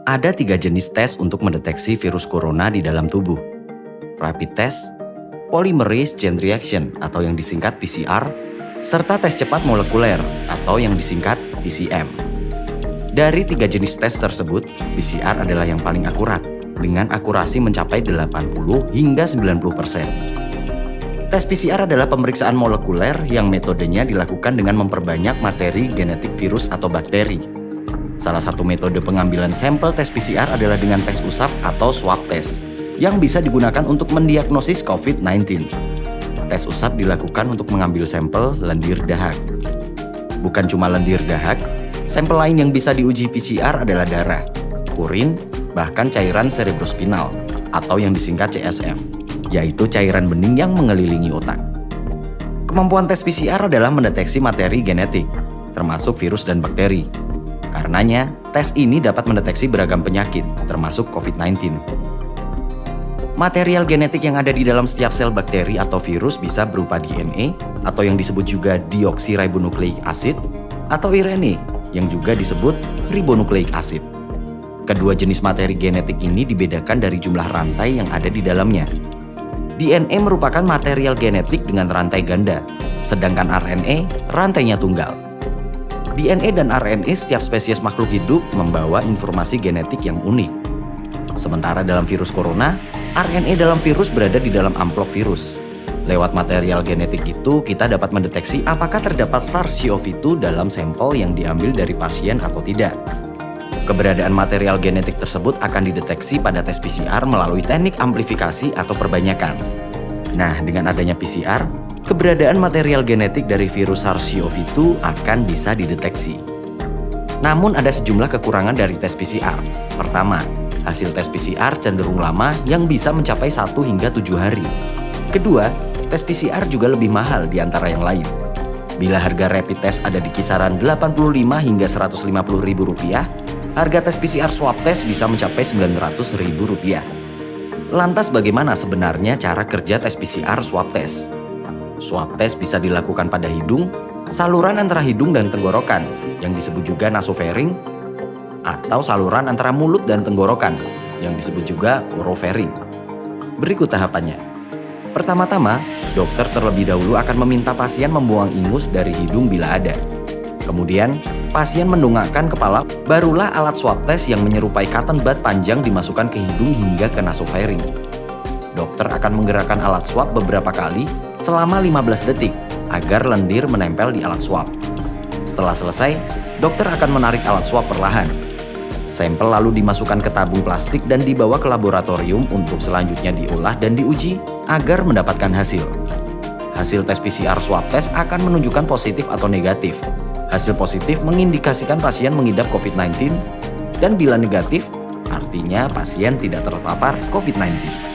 Ada 3 jenis tes untuk mendeteksi virus corona di dalam tubuh. Rapid test, polymerase chain reaction atau yang disingkat PCR, serta tes cepat molekuler atau yang disingkat TCM. Dari 3 jenis tes tersebut, PCR adalah yang paling akurat, dengan akurasi mencapai 80 hingga 90%. Tes PCR adalah pemeriksaan molekuler yang metodenya dilakukan dengan memperbanyak materi genetik virus atau bakteri. Salah satu metode pengambilan sampel tes PCR adalah dengan tes usap atau swab test, yang bisa digunakan untuk mendiagnosis COVID-19. Tes usap dilakukan untuk mengambil sampel lendir dahak. Bukan cuma lendir dahak, sampel lain yang bisa diuji PCR adalah darah, urin, bahkan cairan cerebrospinal atau yang disingkat CSF, yaitu cairan bening yang mengelilingi otak. Kemampuan tes PCR adalah mendeteksi materi genetik, termasuk virus dan bakteri. Karenanya, tes ini dapat mendeteksi beragam penyakit, termasuk COVID-19. Material genetik yang ada di dalam setiap sel bakteri atau virus bisa berupa DNA, atau yang disebut juga deoksiribonukleik acid, atau RNA, yang juga disebut ribonukleik acid. Kedua jenis materi genetik ini dibedakan dari jumlah rantai yang ada di dalamnya. DNA merupakan material genetik dengan rantai ganda, sedangkan RNA rantainya tunggal. DNA dan RNA setiap spesies makhluk hidup membawa informasi genetik yang unik. Sementara dalam virus corona, RNA dalam virus berada di dalam amplop virus. Lewat material genetik itu, kita dapat mendeteksi apakah terdapat SARS-CoV-2 dalam sampel yang diambil dari pasien atau tidak. Keberadaan material genetik tersebut akan dideteksi pada tes PCR melalui teknik amplifikasi atau perbanyakan. Nah, dengan adanya PCR, keberadaan material genetik dari virus SARS-CoV-2 akan bisa dideteksi. Namun ada sejumlah kekurangan dari tes PCR. Pertama, hasil tes PCR cenderung lama yang bisa mencapai 1 hingga 7 hari. Kedua, tes PCR juga lebih mahal di antara yang lain. Bila harga rapid test ada di kisaran 85 hingga 150 ribu rupiah, harga tes PCR swab test bisa mencapai 900 ribu rupiah. Lantas bagaimana sebenarnya cara kerja tes PCR swab test? Swab test bisa dilakukan pada hidung, saluran antara hidung dan tenggorokan, yang disebut juga nasofaring, atau saluran antara mulut dan tenggorokan, yang disebut juga orofaring. Berikut tahapannya. Pertama-tama, dokter terlebih dahulu akan meminta pasien membuang ingus dari hidung bila ada. Kemudian, pasien mendongakkan kepala, barulah alat swab test yang menyerupai cotton bud panjang dimasukkan ke hidung hingga ke nasofaring. Dokter akan menggerakkan alat swab beberapa kali selama 15 detik agar lendir menempel di alat swab. Setelah selesai, dokter akan menarik alat swab perlahan. Sampel lalu dimasukkan ke tabung plastik dan dibawa ke laboratorium untuk selanjutnya diolah dan diuji agar mendapatkan hasil. Hasil tes PCR swab test akan menunjukkan positif atau negatif. Hasil positif mengindikasikan pasien mengidap COVID-19 dan bila negatif, artinya pasien tidak terpapar COVID-19.